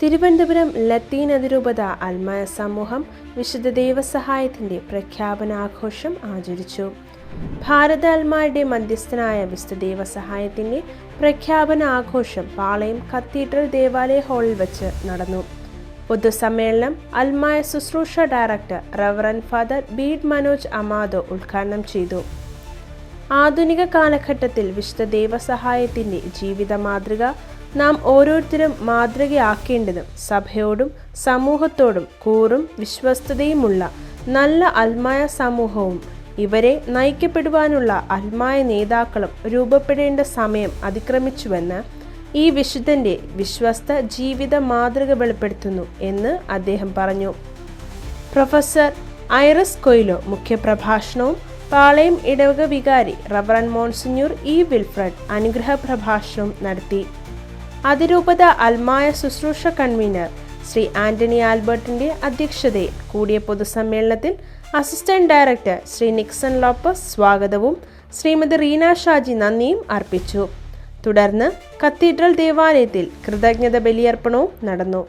തിരുവനന്തപുരം ലത്തീൻ അതിരൂപത അൽമായ സമൂഹം വിശുദ്ധ ദൈവസഹായത്തിൻ്റെ പ്രഖ്യാപനാഘോഷം ആചരിച്ചു. ഭാരത അൽമായുടെ മധ്യസ്ഥനായ വിശുദ്ധ ദൈവസഹായത്തിൻ്റെ പ്രഖ്യാപനാഘോഷം പാളയം കത്തീഡ്രൽ ദേവാലയ ഹാളിൽ വച്ച് നടന്നു. പൊതുസമ്മേളനം അൽമായ ശുശ്രൂഷ director reverend father Bede Manoj Amado ഉദ്ഘാടനം ചെയ്തു. ആധുനിക കാലഘട്ടത്തിൽ വിശുദ്ധ ദൈവസഹായത്തിൻ്റെ ജീവിത മാതൃക നാം ഓരോരുത്തരും മാതൃകയാക്കേണ്ടതും സഭയോടും സമൂഹത്തോടും കൂറും വിശ്വസ്തതയുമുള്ള നല്ല അൽമായ സമൂഹവും ഇവരെ നയിക്കപ്പെടുവാനുള്ള അൽമായ നേതാക്കളും രൂപപ്പെടേണ്ട സമയം അതിക്രമിച്ചുവെന്ന് ഈ വിശുദ്ധൻ്റെ വിശ്വസ്ത ജീവിത മാതൃക വെളിപ്പെടുത്തുന്നു എന്ന് അദ്ദേഹം പറഞ്ഞു. പ്രൊഫസർ ഐറസ് കൊയ്ലോ മുഖ്യപ്രഭാഷണവും പാളയം ഇടവക വികാരി റവറൻ മോൺസിഞ്ഞൂർ ഇ വിൽഫ്രഡ് അനുഗ്രഹ പ്രഭാഷണവും നടത്തി. അതിരൂപത അൽമായ ശുശ്രൂഷ കൺവീനർ ശ്രീ ആന്റണി ആൽബർട്ടിന്റെ അധ്യക്ഷതയിൽ കൂടിയ പൊതുസമ്മേളനത്തിൽ assistant director Shri Nixon Lopez സ്വാഗതവും ശ്രീമതി റീന ഷാജി നന്ദിയും അർപ്പിച്ചു. തുടർന്ന് കത്തീഡ്രൽ ദേവാലയത്തിൽ കൃതജ്ഞത ബലിയർപ്പണവും നടന്നു.